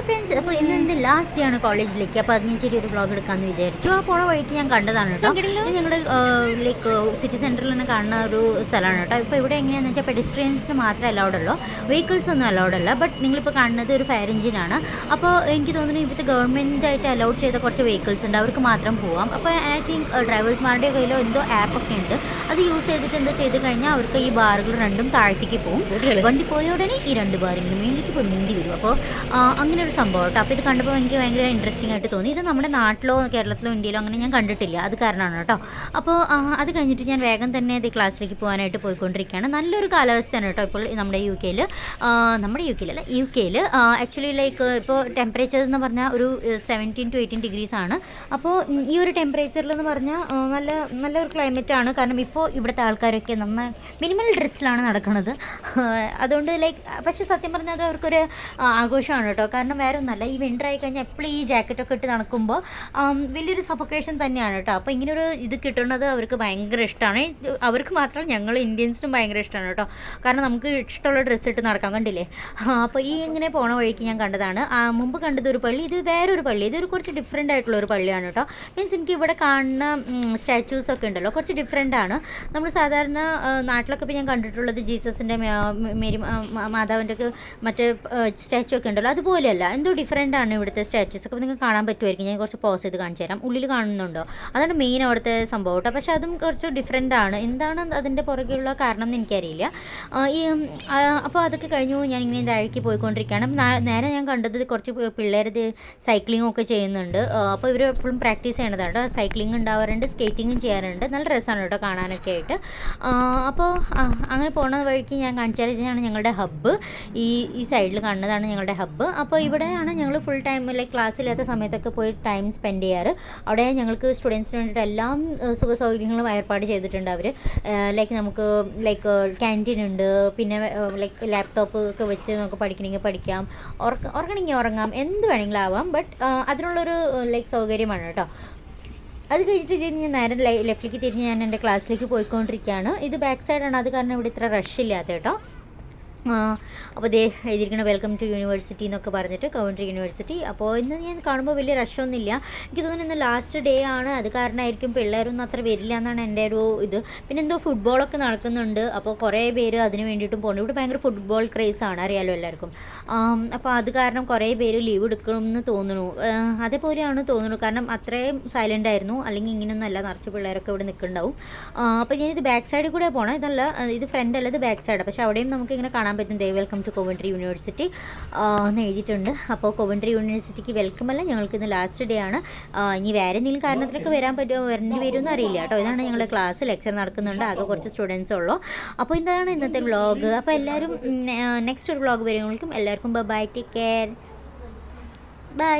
Friends, അപ്പോൾ ഇന്ന് last day ആണ് കോളേജിലേക്ക്. അപ്പോൾ അത് ഞാൻ ചെറിയൊരു വ്ളോഗ് എടുക്കാമെന്ന് വിചാരിച്ചു. ആ പോണ വഴിക്ക് ഞാൻ കണ്ടതാണ് കേട്ടോ. ഇത് ഞങ്ങളുടെ ലൈക്ക് സിറ്റി സെൻറ്ററിൽ തന്നെ കാണുന്ന ഒരു സ്ഥലമാണ് കേട്ടോ. ഇപ്പോൾ ഇവിടെ എങ്ങനെയാണെന്ന് വെച്ചാൽ പെഡിസ്ട്രിയൻസിന് മാത്രമേ അലൗഡ് ഉള്ളൂ, വെഹിക്കിൾസ് ഒന്നും അലൗഡ് അല്ല. ബട്ട് നിങ്ങളിപ്പോൾ കാണുന്നത് ഒരു ഫയർ എഞ്ചിനാണ്. അപ്പോൾ എനിക്ക് തോന്നുന്നു ഇവിടുത്തെ ഗവൺമെൻറ്റായിട്ട് അലൗഡ് ചെയ്ത കുറച്ച് വെഹിക്കിൾസ് ഉണ്ട്, അവർക്ക് മാത്രം പോവാം. അപ്പോൾ ഐ തിങ്ക് ഡ്രൈവേഴ്സ്മാരുടെ കയ്യിലോ എന്തോ ആപ്പൊക്കെ ഉണ്ട്, അത് യൂസ് ചെയ്തിട്ട് എന്തോ ചെയ്ത് കഴിഞ്ഞാൽ അവർക്ക് ഈ ബാറുകൾ രണ്ടും താഴത്തേക്ക് പോകും. വണ്ടി പോയ ഉടനെ ഈ രണ്ട് ബാറിനും വേണ്ടിയിട്ട് പൊന്തി വരും. അപ്പോൾ അങ്ങനെ ഒരു സംഭവം കേട്ടോ. അപ്പോൾ ഇത് കണ്ടപ്പോൾ എനിക്ക് ഭയങ്കര ഇൻട്രസ്റ്റിംഗ് ആയിട്ട് തോന്നി. ഇത് നമ്മുടെ നാട്ടിലോ കേരളത്തിലോ ഇന്ത്യയിലോ അങ്ങനെ ഞാൻ കണ്ടിട്ടില്ല, അത് കാരണമാണ് കേട്ടോ. അപ്പോൾ അത് കഴിഞ്ഞിട്ട് ഞാൻ വേഗം തന്നെ ഇത് ക്ലാസ്സിലേക്ക് പോകാനായിട്ട് പോയിക്കൊണ്ടിരിക്കുകയാണ്. നല്ലൊരു കാലാവസ്ഥയാണ് കേട്ടോ ഇപ്പോൾ നമ്മുടെ യു കെയിലല്ല യു കെയിൽ. ആക്ച്വലി ലൈക്ക് ഇപ്പോൾ ടെമ്പറേച്ചർ എന്ന് പറഞ്ഞാൽ ഒരു 17 to 18 ഡിഗ്രീസ് ആണ്. അപ്പോൾ ഈ ഒരു ടെമ്പറേച്ചറിലെന്ന് പറഞ്ഞാൽ നല്ലൊരു ക്ലൈമറ്റാണ്. കാരണം ഇപ്പോൾ ഇവിടുത്തെ ആൾക്കാരൊക്കെ നന്നായി മിനിമൽ ഡ്രസ്സിലാണ് നടക്കുന്നത്. അതുകൊണ്ട് ലൈക്ക് പക്ഷേ സത്യം പറഞ്ഞാൽ അത് അവർക്കൊരു ആഘോഷമാണ് കേട്ടോ. കാരണം വേറെ ഒന്നല്ല, ഈ വിൻ്റർ ആയി കഴിഞ്ഞാൽ എപ്പോഴും ഈ ജാക്കറ്റൊക്കെ ഇട്ട് നടക്കുമ്പോൾ വലിയൊരു സഫോക്കേഷൻ തന്നെയാണ് കേട്ടോ. അപ്പോൾ ഇങ്ങനൊരു ഇത് കിട്ടുന്നത് അവർക്ക് ഭയങ്കര ഇഷ്ടമാണ്. അവർക്ക് മാത്രമല്ല, ഞങ്ങൾ ഇന്ത്യൻസിനും ഭയങ്കര ഇഷ്ടമാണ് കേട്ടോ. കാരണം നമുക്ക് ഇഷ്ടമുള്ള ഡ്രസ്സ് ഇട്ട് നടക്കാൻ, കണ്ടില്ലേ. അപ്പോൾ ഈ ഇങ്ങനെ പോണ വഴിക്ക് ഞാൻ കണ്ടതാണ്. മുമ്പ് കണ്ടത് ഒരു പള്ളി, ഇത് വേറൊരു പള്ളി. ഇതൊരു കുറച്ച് ഡിഫറെൻ്റ് ആയിട്ടുള്ള ഒരു പള്ളിയാണ് കേട്ടോ. മീൻസ് എനിക്ക് ഇവിടെ കാണുന്ന സ്റ്റാച്യൂസൊക്കെ ഉണ്ടല്ലോ, കുറച്ച് ഡിഫറെൻ്റ് ആണ്. നമ്മൾ സാധാരണ നാട്ടിലൊക്കെ ഇപ്പോൾ ഞാൻ കണ്ടിട്ടുള്ളത് ജീസസിൻ്റെ മേരി മാതാവിൻ്റെ ഒക്കെ മറ്റേ സ്റ്റാച്ചു ഒക്കെ ഉണ്ടല്ലോ, അതുപോലെയല്ല, എന്തോ ഡിഫറെൻ്റ് ആണ് ഇവിടുത്തെ സ്റ്റാച്യൂസ് ഒക്കെ. നിങ്ങൾക്ക് കാണാൻ പറ്റുമായിരിക്കും, ഞാൻ കുറച്ച് പോസ് ചെയ്ത് കാണിച്ചു തരാം. ഉള്ളിൽ കാണുന്നുണ്ടോ, അതാണ് മെയിൻ അവിടുത്തെ സംഭവം കേട്ടോ. പക്ഷേ അതും കുറച്ച് ഡിഫറെൻ്റ് ആണ്. എന്താണ് അതിൻ്റെ പുറകെയുള്ള കാരണം എന്ന് എനിക്കറിയില്ല. അപ്പോൾ അതൊക്കെ കഴിഞ്ഞു ഞാനിങ്ങനെ താഴേക്ക് പോയിക്കൊണ്ടിരിക്കുകയാണ്. നേരെ ഞാൻ കണ്ടത് കുറച്ച് പിള്ളേർ സൈക്ലിംഗ് ഒക്കെ ചെയ്യുന്നുണ്ട്. അപ്പോൾ ഇവർ എപ്പോഴും പ്രാക്ടീസ് ചെയ്യണതാണ് കേട്ടോ. സൈക്ലിംഗ് ഉണ്ടാവാറുണ്ട്, സ്കേറ്റിങ്ങും ചെയ്യാറുണ്ട്. നല്ല രസമാണ് കേട്ടോ കാണാനൊക്കെ ആയിട്ട്. അപ്പോൾ അങ്ങനെ പോകുന്ന വഴിക്ക് ഞാൻ കാണിച്ചാൽ ഇതാണ് ഞങ്ങളുടെ ഹബ്ബ്. ഈ സൈഡിൽ കാണുന്നതാണ് ഞങ്ങളുടെ ഹബ്ബ്. അപ്പോൾ ഇവിടെയാണ് ഞങ്ങൾ ഫുൾ ടൈം ലൈക്ക് ക്ലാസ് ഇല്ലാത്ത സമയത്തൊക്കെ പോയി ടൈം സ്പെൻഡ് ചെയ്യാറ്. അവിടെ ഞങ്ങൾക്ക് സ്റ്റുഡൻസിന് വേണ്ടിയിട്ട് എല്ലാം സുഖ സൗകര്യങ്ങളും ഏർപ്പാട് ചെയ്തിട്ടുണ്ട് അവർ. ലൈക്ക് നമുക്ക് ലൈക്ക് ക്യാൻറ്റീൻ ഉണ്ട്, പിന്നെ ലൈക്ക് ലാപ്ടോപ്പ് ഒക്കെ വെച്ച് നമുക്ക് പഠിക്കണമെങ്കിൽ പഠിക്കാം, ഉറങ്ങണമെങ്കിൽ ഉറങ്ങാം, എന്ത് വേണമെങ്കിലും ആവാം. ബട്ട് അതിനുള്ളൊരു ലൈക്ക് സൗകര്യമാണ് കേട്ടോ. അത് കഴിഞ്ഞിട്ട് ഇത് ഞാൻ നേരെ ലെഫ്റ്റിലേക്ക് തിരിഞ്ഞ് ഞാൻ എൻ്റെ ക്ലാസ്സിലേക്ക് പോയിക്കൊണ്ടിരിക്കുകയാണ്. ഇത് ബാക്ക് സൈഡാണ്, അത് കാരണം ഇവിടെ ഇത്ര റഷ് ഇല്ലാത്ത കേട്ടോ. അപ്പോൾ ദേ എഴുതിയിരിക്കണം വെൽക്കം ടു യൂണിവേഴ്സിറ്റി എന്നൊക്കെ പറഞ്ഞിട്ട്, കവൻട്രി യൂണിവേഴ്സിറ്റി. അപ്പോൾ ഇന്ന് ഞാൻ കാണുമ്പോൾ വലിയ റഷൊന്നുമില്ല. എനിക്ക് തോന്നുന്നു ഇന്ന് ലാസ്റ്റ് ഡേ ആണ്, അത് കാരണമായിരിക്കും പിള്ളേരൊന്നും അത്ര വരില്ല എന്നാണ് എൻ്റെ ഒരു ഇത്. പിന്നെ എന്തോ ഫുട്ബോളൊക്കെ നടക്കുന്നുണ്ട്, അപ്പോൾ കുറേ പേര് അതിന് വേണ്ടിയിട്ടും പോകുന്നു. ഇവിടെ ഭയങ്കര ഫുട്ബോൾ ക്രേസാണ്, അറിയാലോ എല്ലാവർക്കും. അപ്പോൾ അത് കാരണം കുറേ പേര് ലീവ് എടുക്കണമെന്ന് തോന്നുന്നു, അതേപോലെയാണ് തോന്നുന്നു. കാരണം അത്രയും സൈലൻ്റ് ആയിരുന്നു, അല്ലെങ്കിൽ ഇങ്ങനെയൊന്നും അല്ല, നിറച്ച് പിള്ളേരൊക്കെ ഇവിടെ നിൽക്കുന്നുണ്ടാവും. അപ്പോൾ ഞാനിത് ബാക്ക് സൈഡിൽ കൂടെ പോകണം, ഇതല്ല, ഇത് ഫ്രണ്ട് അല്ല, ഇത് ബാക്ക് സൈഡാണ്. പക്ഷേ അവിടെയും നമുക്ക് ഇങ്ങനെ കാണാൻ പറ്റും വെൽക്കം ടു കോവൻട്രി യൂണിവേഴ്സിറ്റി എന്ന് എഴുതിയിട്ടുണ്ട്. അപ്പോൾ കോവൻട്രി യൂണിവേഴ്സിറ്റിക്ക് വെൽക്കം അല്ല, ഞങ്ങൾക്ക് ഇന്ന് ലാസ്റ്റ് ഡേ ആണ്. ഇനി വേറെ എന്തെങ്കിലും കാരണത്തിലൊക്കെ വരേണ്ടി വരുമെന്ന് അറിയില്ല കേട്ടോ. ഇതാണ് ഞങ്ങളുടെ ക്ലാസ്, ലെക്ചർ നടക്കുന്നുണ്ട്, ആകെ കുറച്ച് സ്റ്റുഡൻസ് ഉള്ളൂ. അപ്പോൾ ഇതാണ് ഇന്നത്തെ വ്ളോഗ്. അപ്പോൾ എല്ലാവരും നെക്സ്റ്റ് ഒരു വ്ളോഗ് വരുമ്പോഴേക്കും എല്ലാവർക്കും ബൈ, ടേക്ക് കെയർ, ബൈ.